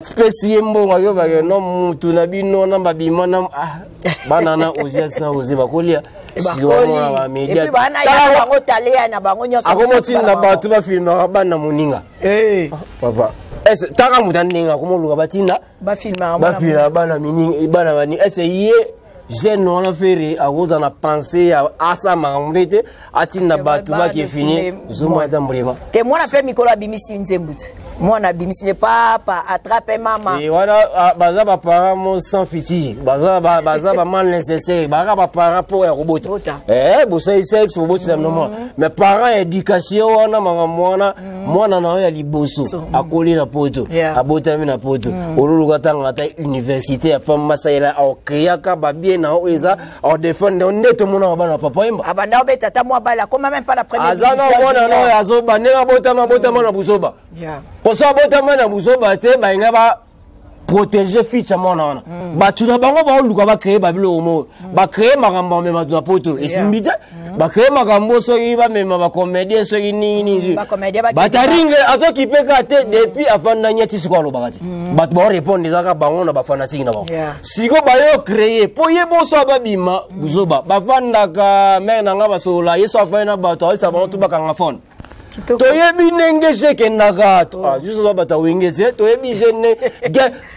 Spécier mbongo yo ba no mutu na bino na babima na banana ozia sa oziba kolia siwa ba media et puis bana ya bango talea na bango nyoso akomoti na batu ba filma bana moninga papa est taka mutaninga komoluka batina ba filma bana mininga bana bani est ye jeune on a fait akoza na penser à ça mamrete atina batu ba ki fini zuma ndambrima te mwana pe mikolo abimisi nzembuti mwana abimisi ne papa attrape mama et voilà baza ba parents sans fiti baza ba mal nécessaire baza ba parents pour robota bosa sexe pour bosa non mais parents éducation wana mwana na ya liboso akoli na poto abota na poto oluluka tanga ta université ya pamba saila okeyaka babie na oza on défendre neto mona bana papa imba abanda obeta ta mwa bala comme même pas la première azana mona no azoba nenga bota na busoba pour ça bota na busoba te ba inga ba protéger ficha mona wana batu na bango ba oluka ba créer babilo mo ba créer makambo mema na poto esimbite ba créer makambo so yiba mema ba comédien so nini ba taringe azo kipeka te depuis afanda nyati siko alo bakati bat ba répondre zaka bango na ba fanatique na bango siko ba yo créer po yebo so ba bima buzoba ba fanda ka mena nga ba so la yeso afana ba to isa ba to ba kanga phone toyebi nenge jeke nagato juste so bata wingeze toyebi jene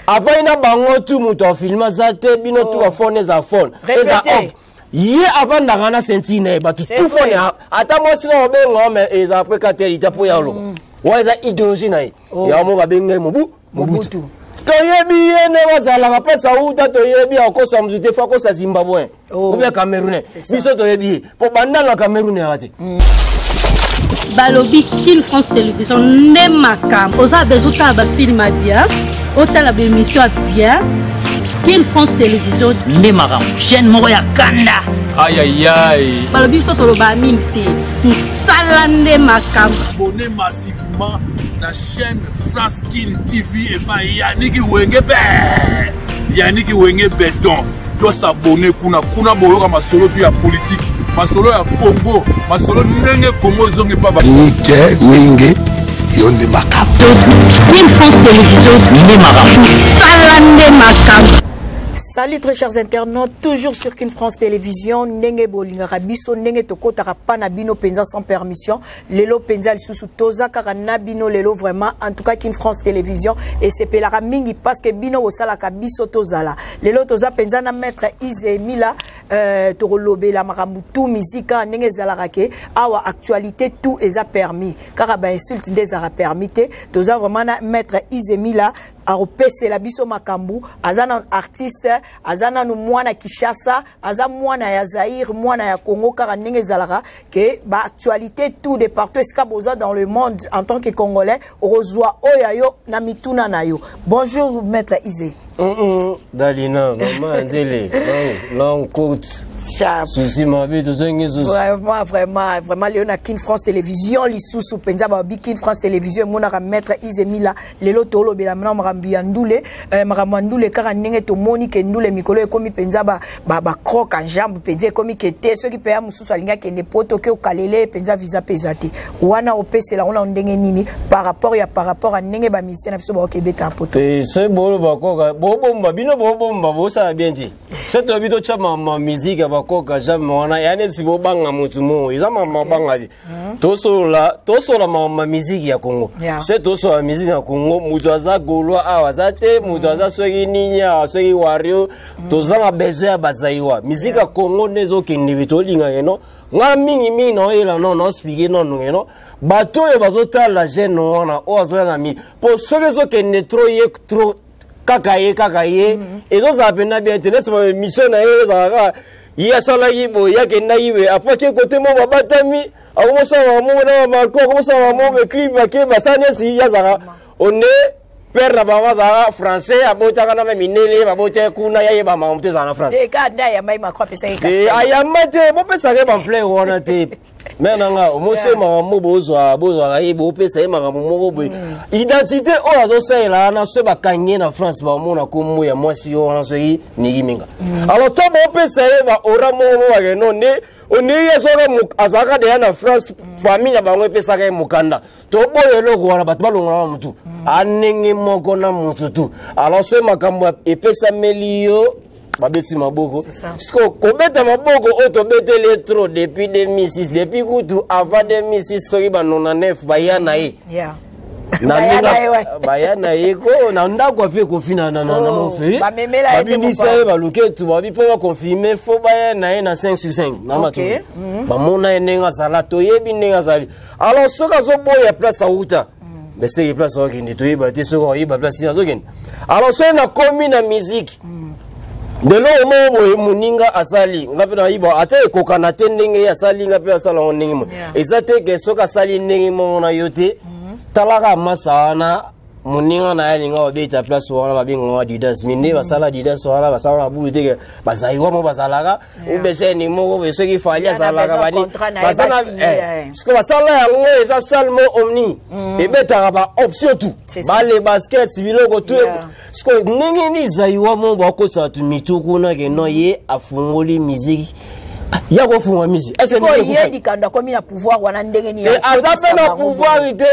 avaina bango tu muto filma zate bino tu afone za phone eza off ye avant ndangana sentine batu tu phone ata mo sino bengo mais eza après kateli tapo ya lo wa eza idéologie na ya mo babenge mobutu toyebi yene wazala ka pesa uta toyebi akosa mzute fa kosa Zimbabwe ou bien Camerounais biso toyebi po banda na Camerounais ati Balobi Kin France Télévision ne makam oza bezuta ba film bien otala ba émission bien Kin France Télévision ne makam chaîne moko ya kanda aïe Balobi so tolo ba minte musala ne makam abonné massivement la chaîne France Kin TV et pas Yannick Wenge Béton doit s'abonner kuna boyoka masolo ya politique masolo ya Congo masolo ndenge Congo zonge baba Yannick Wenge yonde makam Kin France Télévision ne makam musala ne makam. Salut très chers internautes, toujours sur Kin France Télévision, Nenge Bolingara Biso, Nenge Tokota Rapana Bino Penza sans permission, Lelo Penza Lisusu Toza Karana Bino Lelo vraiment, en tout cas Kin France Télévision, et c'est Pelara Mingi parce que Bino Osalaka Biso Tozala. Lelo Toza Penza na maître Ize Mila, Torolobe la Maramutu, Mizika, Nenge Zalarake, Awa actualité tout est a permis, car ba insulte des a permis, Toza vraiment na maître Ize Mila, Aropese la biso makambu azana artiste azana no mwana Kishasa aza mwana ya Zaïre mwana ya Congo car ndenge zalaka que ba actualité tout de partout eska boza dans le monde en tant que Congolais rozwa oyayo na mituna nayo. Bonjour maître Izé. Dalina maman Nzele long coat souci ma vie de zengi vraiment Léona Kin France Télévision lisusu penza ba Kin France Télévision mona ka maître Ize Mila lelo tolo bela mna marambi ya ndule maramandule kaka ndenge to moni ke ndule mikolo ekomi penza ba croque en jambe penza ekomi ke te ceux qui paye mususu alinga ke ne poto ke okalele penza visa pesati wana opesela ona ndenge nini par rapport à ndenge ba mission na biso ba okebeta poto c'est bolo bakoka bomba bino bomba bosa bien dit c'est to bito chama ma musique bakoka jamais wana yani si bobanga mutu mo iza mama banga di tosola ma musique ya Congo c'est tosola la musique ya Congo mutu aza golwa awazate mutu aza soki ninya soki wario tozanga besoin bazaiwa musique ya Congo nezo kindi bitolinga yeno nga mingi no ela no speaker no ngeno bato e bazota la jeune wana o azola na mi pour soki zo kende trop kakaye ezo za pena bien tenez ma mission na eza ya sala yibo ya kenda yiwe après que côté mo babatami akomo sa mo na marko akomo sa mo be clip ke basane si ya zara on est père la baba zara français abota kana na minele babota kuna ya yeba mamte zana français e ka nda ya mai makwa pesa e ayamate bo pesa ke ba fleur wana te Maintenant, moi c'est ma besoin pesa identité o azo là na se ba kanye na France ba mona ko mo ya mwasi yo na so yi ni minga. Alors to bo pesa ba ora mo wa ke no ne oni yeso ka azaka de na France famille na bango pesa ka mukanda. To boye loko wana batba longa mutu. Anengi moko na mutu tu. Alors se makambo epesa melio babeti maboko sko kobeta maboko otobete letro depuis 2006 depuis kutu avant 2006 soki ba 99 bayana ye bayana ye ko na ndako afi kofina na mon frère babimisa ye baluke tu babi po confirmer fo bayana ye na 5 sur 5 na matu ba mona nenga sala to yebi nenga sali alors soka zo boya place auta mais c'est place okindi to yeba te soko yeba place na zokindi alors so na komi na musique de l'homme muninga asali ngapena ibo ate kokana tendenge asali ngapena sala oningimo ezate ke soka sali ningimo na yote talaka masana muninga na yalinga obeta place wana babinga wa didas minde basala didas wana basala buite ke bazaiwa mo basalaka ubese ni mo beso ki falia salaka bani basala sko basala yango eza salmo omni ebeta ba option tout bale basket biloko tout sko ningi ni zaiwa mo bako sa tu mituku na ke no ye afungoli musique ya ko fungwa musique est-ce que ye dikanda komi na pouvoir wana ndenge ni azape na pouvoir ite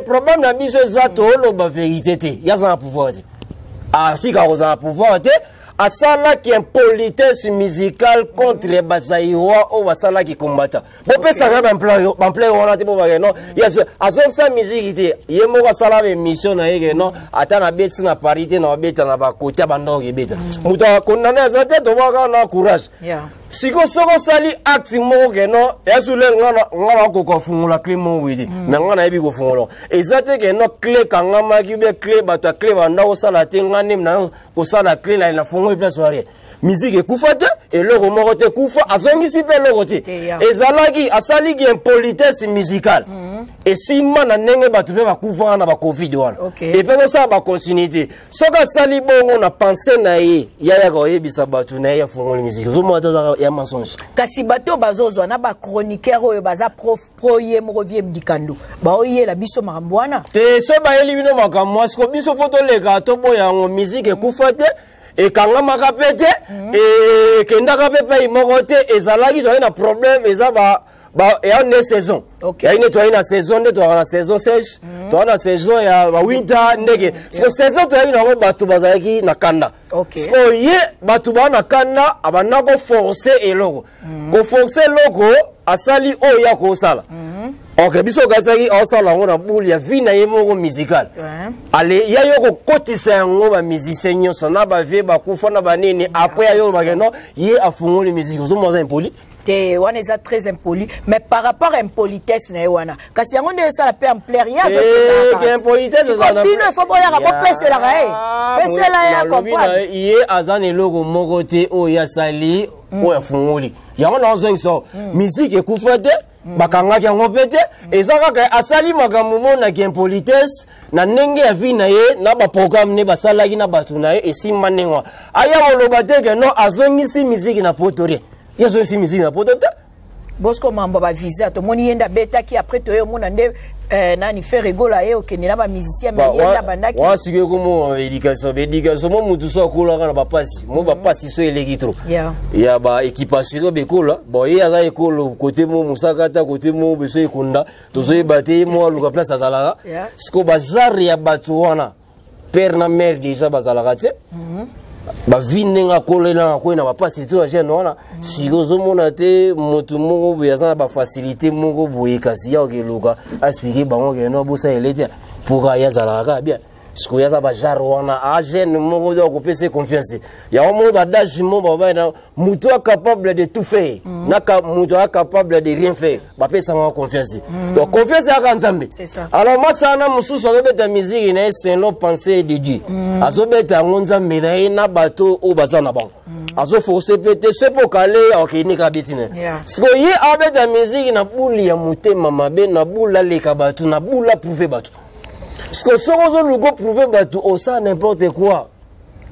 problème na biso zato lo ba vérité te ya za pouvoir te sika ko za pouvoir te asala qui impolitesse musicale contre les bazaiwa o basala qui combattant bo pesa ka ban plan wana te bo ba no yes azon sa musique te ye mo basala be mission na yeke no ata na beti na parité na beta na ba côté bando ke beta muta konnana za te do ba na courage siko soko sali acte mo ke no esule ngana ko fungula clé mo widi mais ngana ebi ko fungulo ezate ke no clé kangama ki be clé bato clé banda ko sala te ngani na ko sala clé la fungulo place soirée musique ekufate et loko moko te kufa azongisi pe loko te ezalaki asali ki impolitesse musicale et si mana nenge bato pe bakufa na ba covid wana et pe ça ba continuité soka sali bongo na penser na ye ya ko yebisa bato na ya fungulo musique zo mo ta ya mensonge kasi bato bazozwa na ba chroniqueur oyo baza pro ye moko vie dikando ba oye la biso makambwana te so ba elimino makamwa sko biso photo lega to boya ngo musique ekufate et quand on m'a répété et que n'a pas immogoté et ça là il y a un problème et ça va et on est saison il y a une saison de la saison sèche toi la saison il y a winter ndege parce que saison toi il y a batu bazaki na kanda parce que ye batu ba na kanda abana ko forcer et logo ko forcer logo asali o ya ko sala ok biso gazaki osala ngona buli ya vina yemoko musical ale ya yoko kotisa yango ba musicien nyonso na ba vie ba kufa na banini après ayo bageno ye afungoli musique zo moza impoli te wana eza très impoli mais par rapport à impolitesse na wana kasi yango nde ça la paix en plaire ya zo que impolitesse za na bino faut boya ka pesela ka pesela ya comprendre ye azane logo moko te o ya sali o afungoli yango na zo nso musique ekufate bakanga ki yango pete ezaka ka asali makambo mona ki impolitesse na ndenge ya vie na ye na ba programme ne basalaki na batu na ye esimba ndengwa aya moloba te ke no azongisi musique na potorie yeso si musique na potote Bosco mambo ba visa to moni yenda beta ki après to yo mona nde nani faire rigola ye okene na ba musicien mais yenda bandaki wa sike ko mo éducation mo mutu so kola kana ba pasi mo ba pasi so electro ya ba équipation be kola bo ye aza ekolo côté mo musakata côté mo beso ekunda to so ebate mo aluka place azalaka siko ba genre ya batu wana père na mère déjà bazalaka te ba vinenga kolela ko na ba pasi to jeune wana siko zo mona te mutu mo bo yaza ba facilité mo bo ekasi ya okeluka expliquer bango ke no bosa elete pour ya zalaka bien siko yaza ba jaro wana a jeune mo do ko pese confiance ya mo ba daji mo ba na mutu capable de tout faire naka mutu capable de rien faire ba pesa ma confiance donc confiance ya kanzambe alors moi ça na mususu obeta musique na c'est no pensée de Dieu azobeta ngonzambe na na bato o bazana bon azo forcer pété c'est pour caler okini ka bitine siko ye abeta musique na buli ya mutema mabe na bula le kabatu na bula prouver batu ce que soko lugo prouver batu au ça n'importe quoi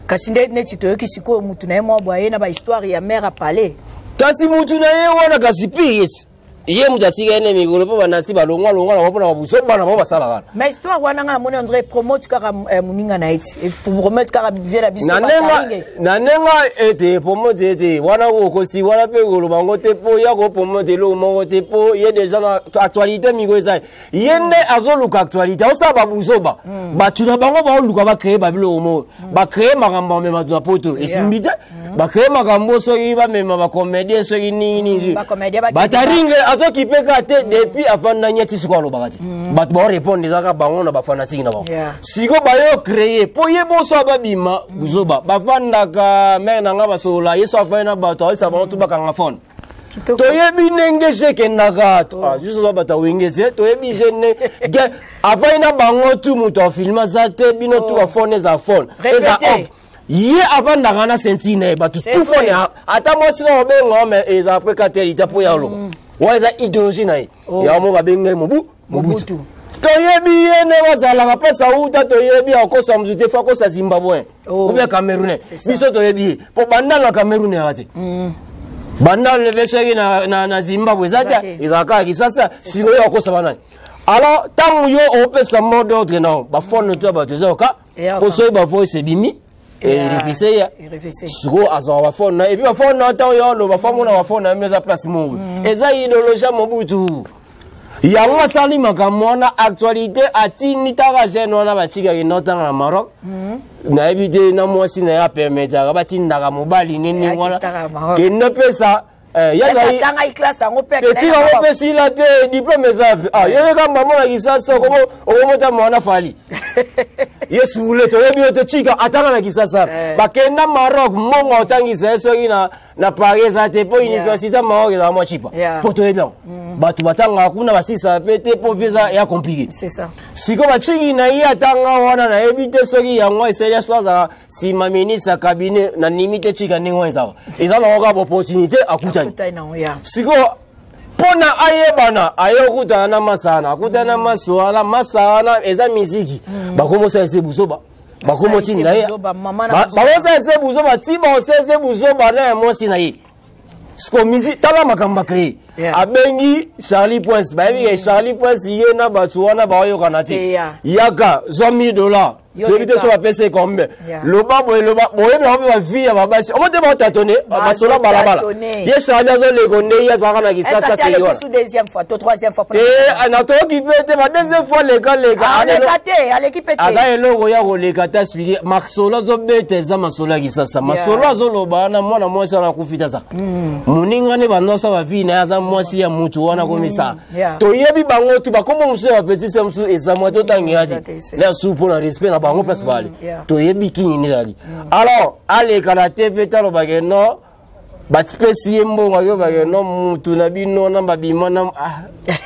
kasi nde chito ki siko mutu na mo boye na ba histoire ya mère à palais kasi mutu na ye wana kasi pires Iye mutasika ene mikolo po banati balongwa longwa na mpona busoba na ba sala kana. Mais histoire wana nga moni on dirait promote kaka muninga na iti. Pour promote kaka viela biso ba taringe. Na nenga ete promote ete wana ko si wana pe golo bango te po ya ko promote lo mo te po ye déjà na actualité miko eza. Yende azoluka actualité o sa ba busoba. Ba tuna bango ba luka ba créer ba bilo mo. Ba créer makambo mema tuna poto. Esimbite ba créer makambo so yiba mema ba comédien so nini. Ba taringe azo kipeka te depuis avant na nyati siko lo bagati bat ba répondre zaka bango na ba fanatique na bango siko ba yo créer po ye bo so ba bima buzoba ba vanda ka mena nga ba sola yeso afana ba to isa ba to ba kanga phone to ye binenge sheke naga to juste so ba ta wingeze to ye bijene ge afana bango tu muto filma za te bino tu ba phone za phone eza off ye avant na sentine ba tout phone ata mo sino be ngome eza pe kateli tapo ya lo waza idéologie na ya mo ba benga mobutu to yebi yene wazala ka pesa uta to yebi akosa mzute fa kosa Zimbabwe ou bien Camerounais biso to yebi po banda na Cameroun yati banda le vesegi na Zimbabwe zata izaka kisasa siko yo akosa banani alors tamu yo opesa mot d'ordre na ba fone to ba tozoka po so ba voice bimi et réfléchir ya siko azawa fona et puis ba fona ta yo lo ba fona wa fona meza place mo eza idéologie mobutu ya ngwa sali makamona actualité atini taka jeune wana ba chika ki notanga na Maroc na ebite na mwasi na ya permettre ba tinda mobali nini wana ke ne pesa ya za tanga classe ngo pe petit ngo pe si la te diplôme za yo ka mama na kisasa komo okomota mwana fali yesu ule to yebi to chika atanga na kisasa bakenda Maroc mongo otangisa eso na Paris ate po université Maroc za mo chipa poto yebi batu batanga kuna basisa pete po visa ya compliqué c'est ça siko bachingi na iya tanga wana na ebite soki yango eselia soza si ma ministre cabinet na limite chika ningo ezaba ezana oka opportunité akutani siko pona ayebana ayokutana na masana akutana maswana masana eza miziki bakomosa ese buzoba bakomo chini na ye bakomosa ese buzoba tiba ose buzoba na emosi na ye siko mizi tala makamba créé abengi Charlie Points ba yebi Charlie Points ye na batu wana ba yo kanate yaka $100 je vite so apese combien le babo boye ba vie ya babasi omote ba tatone ba sola balabala ye Charlie zo le konde ya zaka na kisasa c'est yo sous deuxième fois to troisième fois anato ki pete ba deuxième fois le l'équipe était aga eloko ya ko le kata expliquer Maxola zo bete za masola kisasa masola zo loba na mwana mwasi na kufita za muninga ne bandosa ba vie na za mwasi ya mutu wana komisa to yebi bango tu ba komo muso ya petit semsu ezamwa to tangi adi la soupe na respect na bango place bali to yebi kini ni ali alors ale kala TV talo bageno batipesi mbongo yo bageno mutu na bino na babima na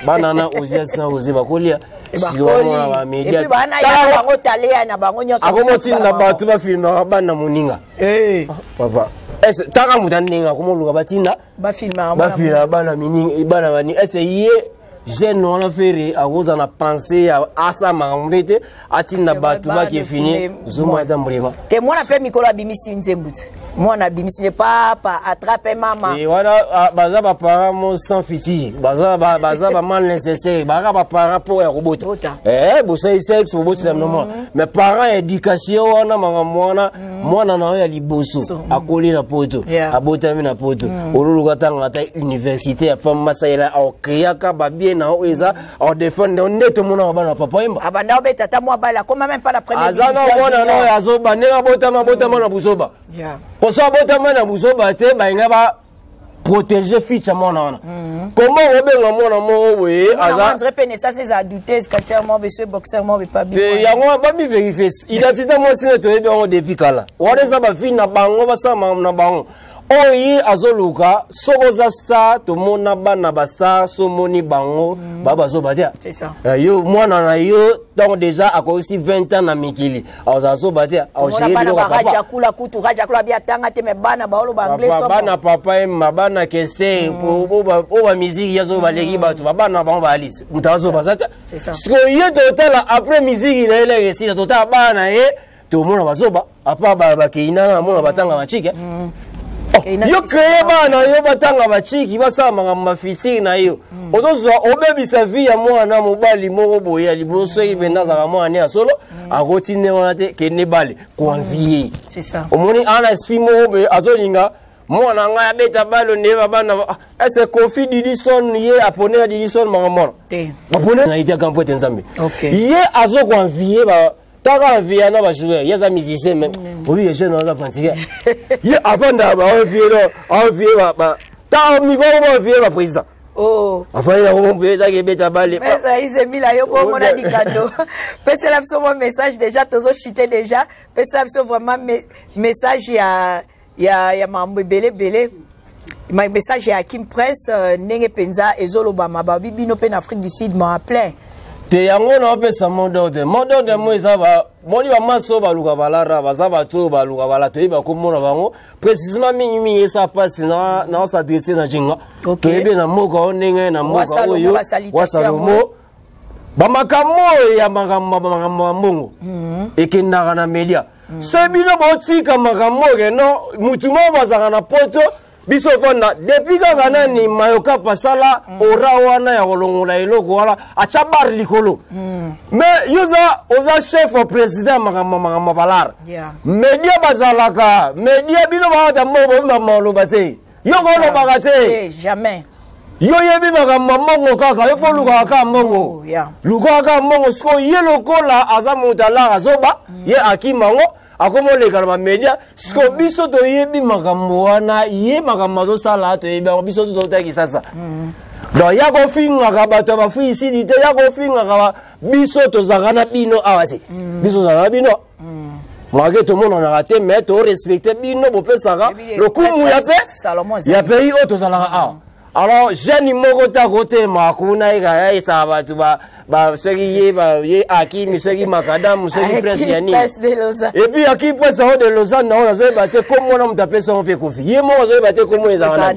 banana oziasa oziba kolia sio wa media et puis bana ya bango talea na bango nyoso akomotinda batu ba filma bana muninga papa est taka mutanenga komoluka batinda ba filma bana mininga bana bani essayer jeune on a fait akoza na penser asa mamrete atinda batu ba ki fini zuma ndambrima te mwana pe mikolo abimisi nzembuti mwana abimisi papa attrape mama et wana baza ba parents sans fiti baza ba mal nécessaire ba parents pour ya robota bo sai sexe bo c'est normal mais parents éducation wana mwana na ya liboso akoli na poto abota na poto oluluka tanga ta université ya pamba saila okeyaka babie na oeza au défendre neto mona bana papa imba abanda obeta ta mwa bala comme même pas la première azana mona no azoba nenga bota na buzoba ko so bota na buzoba te ba inga ba protéger ficha mona wana comment obenga mona mo we aza entre pene ça c'est à douter scatchement monsieur boxeur mo be pas bien yango ba mi vérifier identité mo sine to ebe on depuis kala wana za ba fina bango ba sama na bango oyi azoluka sokoza star to mona bana ba star so moni bango baba zo batia c'est ça yo mwana na yo donc déjà a aussi 20 ans na mikili aza zo batia au chéri bilo papa raja kula kutu raja kula bia tanga te me bana ba olo ba anglais so bana papa e mabana keste o ba musique yazo baleki batu bana ba ba alice mutazo bazata c'est ça parce que yo total après musique na ele récit total bana e to mona bazoba apa ba keina na mona batanga machike yo créé bana yo batanga bachiki basama mafiti na yo ozozo obebisa vie ya mwana mobali moko boya liboso ibenda za mwana ya solo akotine wana te kene bale convier c'est ça omoni ana esprit moko azolinga mwana nga ya beta balo neva bana est-ce Kofi Didison ye apone ya Didison mama te apone na ite kampo nzambe okay ye azo convier ba taka envier na ba joueur yeza musicien même oui je na za pratiquer ye avant da ba envier ba ta mi go ba envier ba président oh avant il a compris ça que beta balle mais ça il s'est mis là yo bon on a dit cadeau parce que là mon message déjà tozo chité déjà parce que ça vraiment message ya mambo belé ma message ya Kim Press nenge penza ezolo ba mababi bino pe na Afrique du Sud m'a plein te yango na pesa mondo de moisa ba moni ba maso ba luka balara bazaba to ba luka bala to iba komona bango précisément mingi esa passe na s'adresser na jinga to ebe na moka onenge na moka oyo wasalomo ba makamo ya makambo mbongo ekendaka na media so bino botika makamo ke no mutumo bazaka na poto biso fona depuis kaka nani mayoka pasala ora wana ya kolongola eloko wala acha bar likolo mais yoza oza chef au président makama balar media bazalaka media bino baata mbo mamalo bate yo kono bagate jamais yo yebi makama mongo kaka yo fo luka ka mongo luka ka mongo sko ye lokola aza mutala azoba ye akimango akomo le kalma media sko biso to yebi makambo wana ye makambo zo sala to yebi biso to ta kisasa do ya ko finga ka bato ba fu isi dite ya ko finga ka biso to zakana bino awati biso zakana bino mwage to mono na rate mais to respecter bino bo pesaka le kumu ya pe to zalaka awa alors jeune moko ta côté makuna ega ya sa batu ba seki ye Hakim seki Makadam seki presse yani et puis Hakim presse de Lausanne na zo bate comme on m'a pesa on fait Kofi ye mo zo bate comme ezana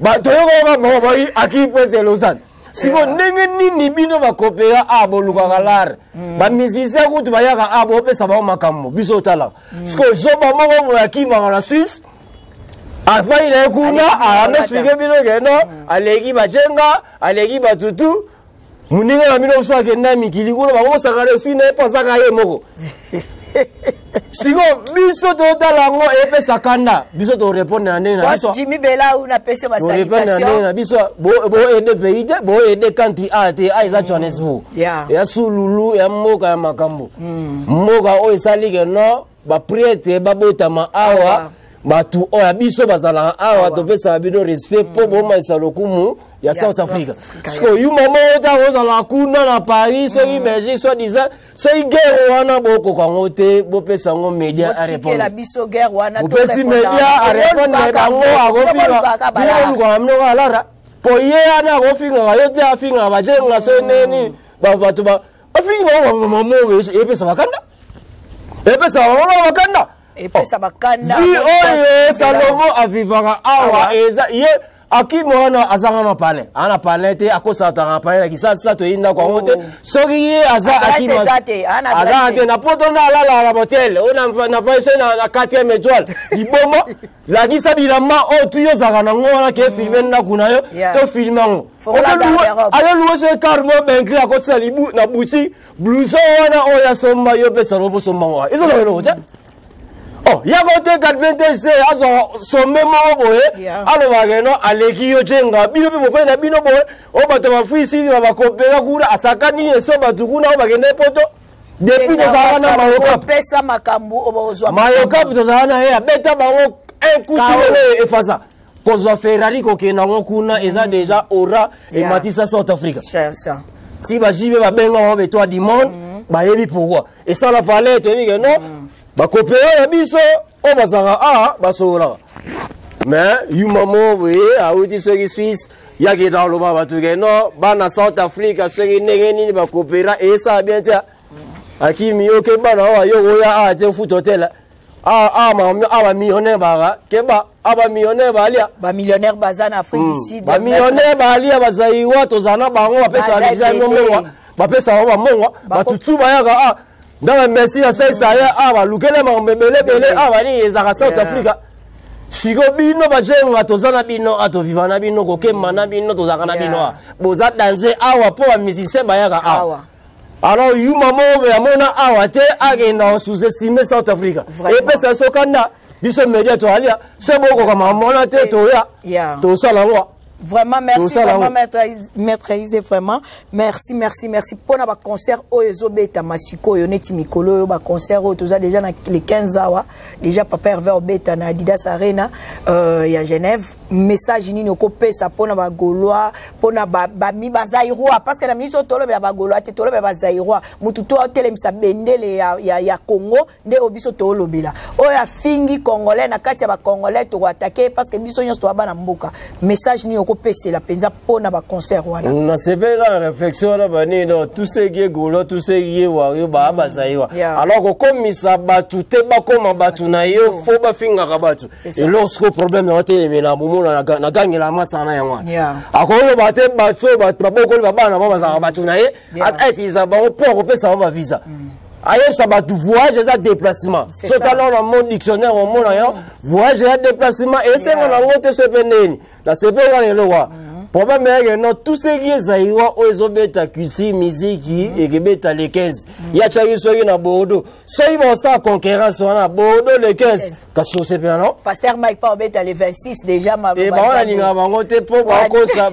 ba to yo ba Hakim presse de Lausanne siko ndenge nini bino ba kopera abo lukalar ba musicien kutu ba yaka abo pesa ba makambo biso tala siko zo ba mo Hakim na Suisse avant il est kuna a m'expliquer bino que non aleki bajenga aleki batutu muninga na bino so ke na mikili kuna ba mo saka respect na pas saka ye moko siko biso to talango e pesa kanda biso to répondre na ndena biso Jimmy Bela una pesa ba salutation na biso bo aider pays bo aider kanti ate aiza Johannesburg ya sululu ya moka ya makambo moka o esali ke no ba prêtre ba botama awa batu oya biso bazala awa to pesa bino respect po boma isalokumu ya South Africa sko yu mama ota ozala kuna na Paris so i Belgique so disant so i guerre wana boko kango te bo pesa ngo media a répondre la biso guerre wana to pesa media a répondre bango akofinga bino ko amno alara po ye ana akofinga yo te afinga bajenga so neni batu ba afinga mama e pesa bakanda e pesa bakanda et puis ça va kanda oui oye Salomo avivara awa eza ye akimona azanga pale ana pale te akosa ta pale la kisasa to inda kwa wote soki ye aza akima aza te na poto na la hotel ona na paise na 4e étoile libomo la kisa bilamba o tuyo zaka na ngona ke filmer na kuna yo to filmango ayo luwe se karmo benkri akosa libu na boutique blouson wana oya somba yo pesa robo somba izo lo te oh yako te 420 azo somme mo boye alo bageno aleki yo jenga bino pe mo fena bino boye o bato ba fuisi ba kopera kuna asakani eso batu kuna o bagende poto depuis to zana mayoka pesa makambu obozwa mayoka to zana ya beta bango un coup de efasa kozwa Ferrari ko kenango kuna eza déjà aura et matisa South Africa ça si ba jibe ba benga o beto di monde ba yebi pourquoi et ça la fallait te dire non ba kopera na biso o bazanga basola mais yu mamo we audi soki Suisse yaki dans le baba tu no bana South Africa soki ndenge nini ba kopera et ça bien tia akimi yo ke bana wa yo ya te foot hotel ba millionnaire ba keba aba millionnaire balia ba millionnaire bazana Afrique du Sud ba millionnaire balia bazaiwa to zana bango ba pesa design mongo ba pesa ba mongo ba tutu ba yaka dans le merci à ça ya lukele ma bele ni ezaka South Africa siko bino bajenga tozana bino atovivana bino kokemana bino tozaka bino boza danser awa po ba musicien bayaka awa alors yuma mo ya mona awa te agenda sous-estimer South Africa et puis ça sokanda biso media to alia c'est boko kama mona te to ya to sala wa. Vraiment, merci, vraiment, maître Isé, vraiment. Merci, merci, merci. Pour notre concert, Oezobeta Masiko, Yoneti Mikolo, ba concert, tout ça, déjà, les 15 awa, déjà, Papa Hervé Obeta, na Adidas Arena, il y a Genève. Message, ni no copé, ça, pour na ba Gaulois, pour na ba mi ba Zaïrois, parce que la ministre Tolo, ba Gaulois, Tolo, ba Zaïrois, Mututo, Telem, sa Bendele, ya Congo, ne obiso Tolo, bila. Oya Fingi, Congolais, na Katia, ba Congolais, to attaquer, parce que biso, yon, to ba na mboka. Message, ni c'est la penza pour na ba concert wana na c'est pas la réflexion na bani donc tout ce qui est golo tout ce qui est wayo ba bazaiwa alors comme ça batu te ba comme batu na yo faut ba finga ka batu et lorsque problème na te mena bomo na gangi la masana ya wana akolo ba te batu ba boko ba bana ba za batu na ye ati za ba pour ko pesa ba visa ailleurs ça va tout voyage et déplacement ce talent dans mon dictionnaire au monde voyage et déplacement et c'est mon ngote se peneni na se pe le roi problème est non tout ce qui est zaïwa ozobeta culture musique et gebeta les 15 ya chaki soki na Bordeaux so ils vont ça concurrence na Bordeaux les 15 kaso se pe non pasteur Mike pa obeta les 26 déjà ma et ba na ninga bango te po ba ko sa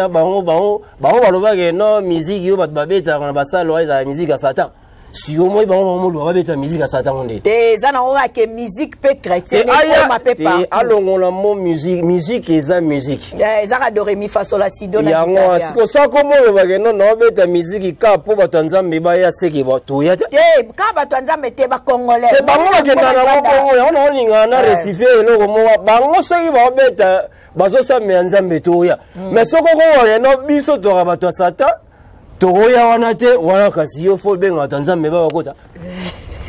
bango baloba que non musique yo bat babeta na basalo za musique à Satan. Si au moins on va mettre la musique à Satan on est. Des anora que musique peut chrétienne et ma peut pas. Alors on a mon musique et ça musique. Zara do remi fa sol la si do na. Ya moi ce ça comment on va non non mettre musique ka po batanza meba ya seki ba to ya. Eh ka batanza mete ba congolais. E bango ba kenda na Congo on linga na rectifier eloko mo bango seki ba beta bazo sa me nzambe to ya. Mais soko ko no biso to ka bato Satan. Togoya wana te wana kasi yo fo benga tanza meba bakota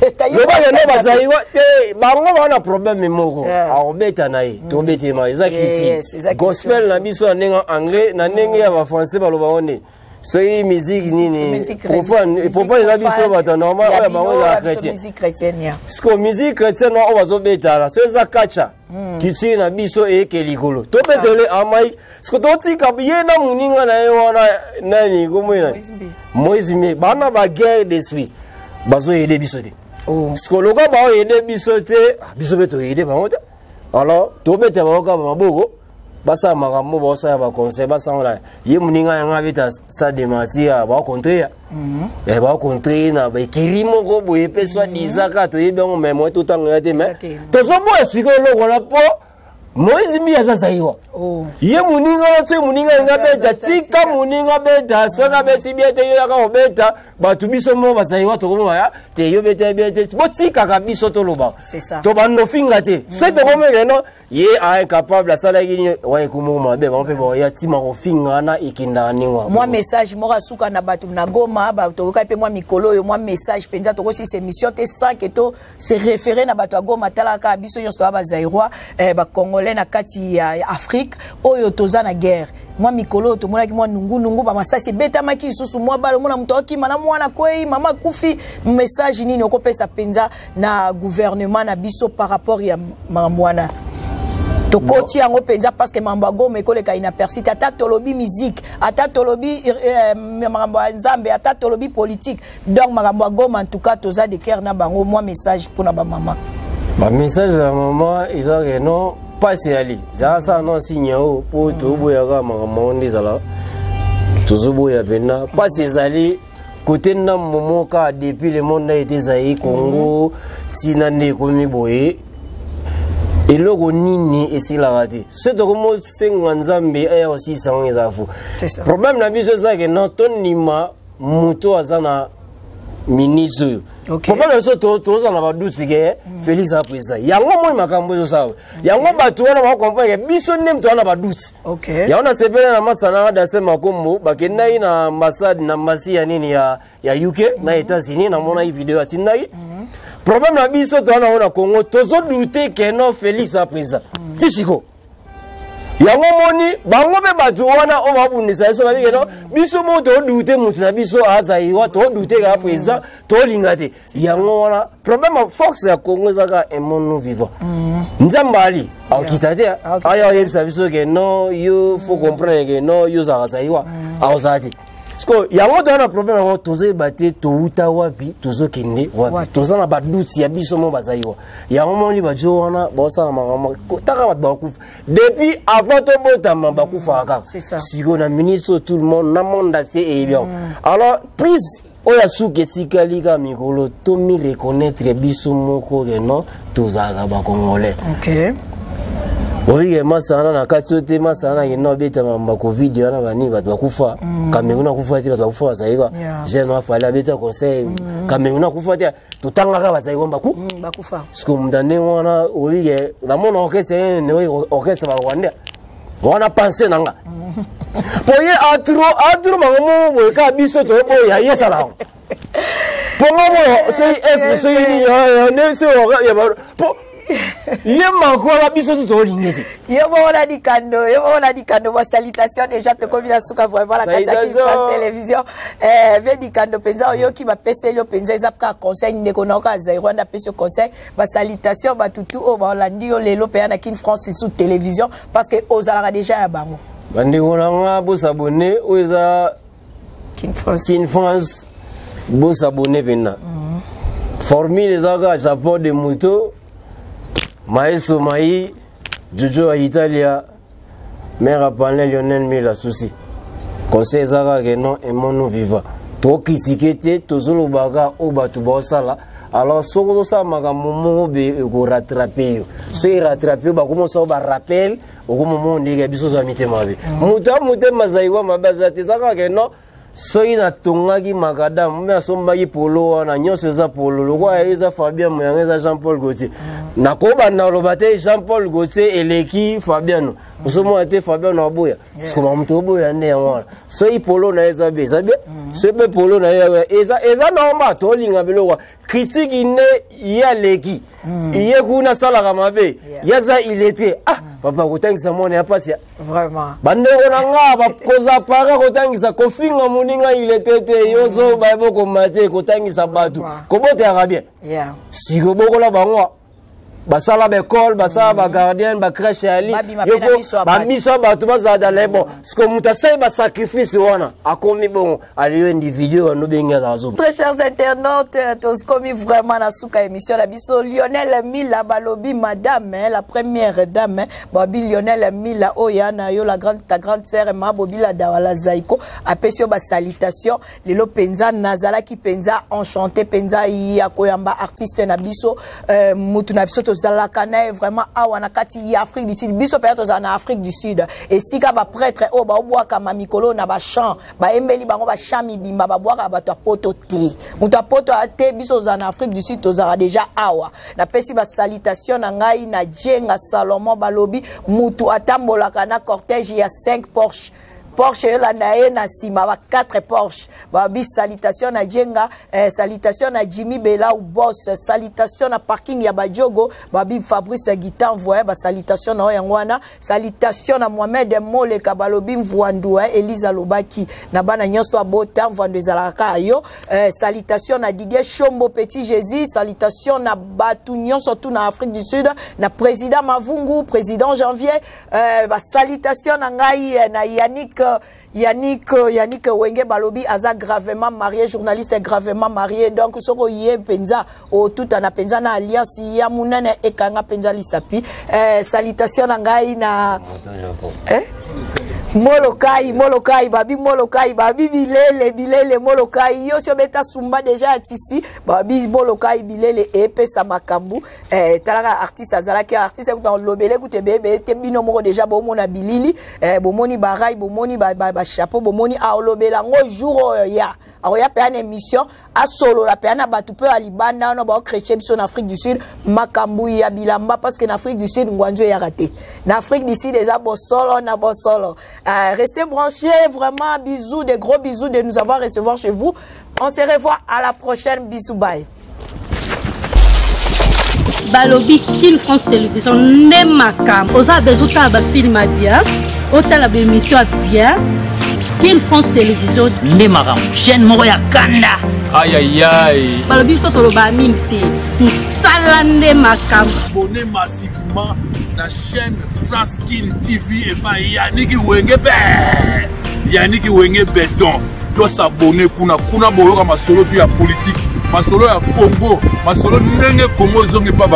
loba yeno bazaiwa te bango wana problème moko aobeta naye tobete ma eza critique gospel na biso nenga anglais na nenge ya ba français baloba one soyi musique nini profane eza biso bata normal oya bango ya chrétien sko musique chrétienne o bazobeta la so eza kacha kitsi na biso eke likolo to betele amai sko to tika ye na muninga na ye wana nani komwena Moïse me bana ba guerre d'esprit bazo aider biso te sko loka ba aider biso te biso beto aider bango te alors to betele bango ka maboko basa makambo bosa ba conseil basa ngala ye muninga yanga beta sa dematia ba contre et ba contre na ba kirimo go boye peswa dizaka to yebe ngo memo to tanga te me to so bo esiko loko la po Moïse mi aza iwa ye muninga to muninga nga beta tika muninga beta so na beti biete yo ka obeta ba tu biso mo ba iwa to ko ya te yo beta biete bo tika ka biso to loba c'est ça to ba no finga te so to ko me no ye a capable à ça là qui ouais comment mabe on peut voir ya tima ko finga na ikinda ni wa moi message mo rasuka na batu na goma ba to ka pe moi mikolo yo moi message penza to ko si c'est mission te 5 et to c'est référé na batu goma tala ka biso yo sto ba zairwa ba congolais na kati ya Afrique oyo toza na guerre moi mikolo to mona ki moi nungu ba masasi beta maki susu moi ba mona mtoki mana mwana kwei mama kufi message nini okopesa penza na gouvernement na biso par rapport ya mwana tokoti yango penza parce que mambo goma ekoleka inaperçu ata tolobi musique ata tolobi mambo nzambe ata tolobi politique donc mambo goma en tout cas toza de cœur na bango moi message pour na ba maman ba message ya maman izake non pas ali za sa non signe o po to boya ka mambo ndizala tozoboya bena pas ezali côté na momo ka depuis le monde a été zaï Congo tinane komi boye eloko nini esila te c'est comme senga nzambe aya aussi sango ezafu problème na biso zake non tonima muto azana ministre problème so to za na baduti ke Félix a président yango moi makambo zo sawa yango batu wana ba comprendre biso nem to na baduti ya ona sepela na masana da sema kombo bakenda ina ambassade na masi ya nini ya UK na États-Unis na mona video atindaki problème na biso to na Congo tozo douter que non Félix a président tisiko yango moni bango be batu wana o babundisa so babi no biso mo to dute mutu na biso azaiwa to dute ka président to lingate yango wana problème force ya Congo zaka emono vivant nzambali akitate aya yebisa biso ke no you faut comprendre que no you azaiwa azati Parce que yango to na problème yango toze baté to uta wapi tozo kende wapi toza na baduti ya biso mo bazaiwa yango moni bajo wana bosa na mama taka bat bakufa depuis avant to botama bakufa kaka siko na ministre tout le monde na monde assez bien alors prise oya suke sikalika mikolo to mi reconnaître biso moko que non toza ba congolais OK. Oui, masana na katsote masana yeno beta mamba covid yana bani bat bakufa kamenguna kufa ti bat bakufa sayiwa je no afala beta conseil kamenguna kufa ti tutanga ka basayiwa bakufa siko mndane wana oyiye na mona orchestre ne orchestre ba Rwanda wana penser nanga poye atro mangomo boka biso to bo ya yesa la ponga mo sei ne se ya ba Yema quoi la biso to lingezi. Yema di kando wa salutation déjà te combien suka vraiment la Kataki France Télévision ve di kando penza yo ki ba pese yo penza ezapka conseil ndeko na ka za Rwanda pese conseil ba salutation ba tutu o ba landi yo lelo pe na Kin France sous télévision parce que ozala déjà ya bango. Bandi ngona bo s'abonner oza Kin France bo s'abonner bena. Formule les aga Japon de moto Maeso Mai, Jojo à Italia, mère à parler Lionel Mila souci. Conseil Zara Genon et mon vivant. To kisikete, to zolo baga, oba tu bosala. Alors, soko sa maga momo be go rattraper. So il rattraper, ba comment ça ba rappel, au moment où on dit biso za mite mabe. Muta mazaiwa mabazate Zara Genon. Soki na tongaki makadamu me asombaki polo wana nyonso eza polo lokwa eza Fabien Moyanga eza Jean-Paul Gauthier nakobanda loba te Jean-Paul Gauthier eleki Fabiano osomona te Fabiano aboya sikoma moto oboya nde yango wana soki polo na eza be soki polo na eza normal tolinga biloko critique ne ya leki iye kuna salaka mabe yaza ilete papa kotangisa mona ya pasi vraiment bandeko na nga bakoza para kotangisa kofinga moninga ilete yozo babo komate kotangisa batu kobote ya bien siko bokola bango basala l'école basala ba gardien ba crèche ali yofo ba miso batu bazada lebo siko mutasai ba sacrifice wana akomi bon aliyo individu no benga zazo. Très chers internautes, tous commis vraiment na suka émission la biso Lionel Mila balobi madame la première dame Babi Lionel Mila oyana yo la grande ta grande sœur ma bobila dawala zaiko apesio ba salutation lelo penza nazala ki penza enchanté penza ya koyamba artiste na biso mutu na biso Zalakana vraiment awana kati Afrique du Sud biso peut-être en Afrique du Sud et si ka ba prêtre o ba obwa kama mikolo na ba chant ba embeli bango ba chami bimba ba bwaka ba to poto te muta poto ate biso en Afrique du Sud tozara déjà awa na pesi ba salutation na ngai na Jenga Salomon balobi mutu atambola kana cortège ya 5 Porsche Yolanda na sima ba 4 Porsche babi salutation na Jenga salutation na Jimmy Bela ou boss salutation na parking ya Bajogo babi Fabrice Guitan voye ba salutation na yangwana salutation na Mohamed Mole Kabalobi Mvwandu Elisa Lobaki na bana nyonso abota Mvwandu ezalaka yo salutation na Didier Chombo Petit Jésus salutation na batu nyonso tout na Afrique du Sud na président Mavungu président Janvier ba salutation na ngai na Yannick Wenge balobi aza gravement marié journaliste gravement marié donc soko yé penza o tout ana penza na alliance ya munene ekanga penza lisapi salutation na ngai na Molokai babi bilele Molokai yo so beta sumba déjà ici babi Molokai bilele epé sa makambu talaka artiste azalaki artiste dans lobele ku te bebe te bino moko déjà bomona bilili bomoni barai bomoni ba chapeau bomoni a lobela ngo jour ya aoya pe une émission a solo la pe na batu pe alibanda no ba chrétien biso en Afrique du Sud makambu ya bilamba parce que en Afrique du Sud ngwanzo ya raté en Afrique du Sud déjà bosolo na bosolo restez branchés vraiment bisous des gros bisous de nous avoir recevoir chez vous on se revoit à la prochaine bisous bye. balobi Kin France Télévision ne makam oza besoin ta ba film bien otala ba émission bien Kin France Télévision ne makam chaîne moko ya kanda aïe aïe aïe balobi so to ba minti musala ne makam abonnez massivement la chaîne France Kin TV et pas Yannick Wenge Béton doit s'abonner kuna boyoka masolo puis ya politique masolo ya Congo masolo ndenge Congo zonge pas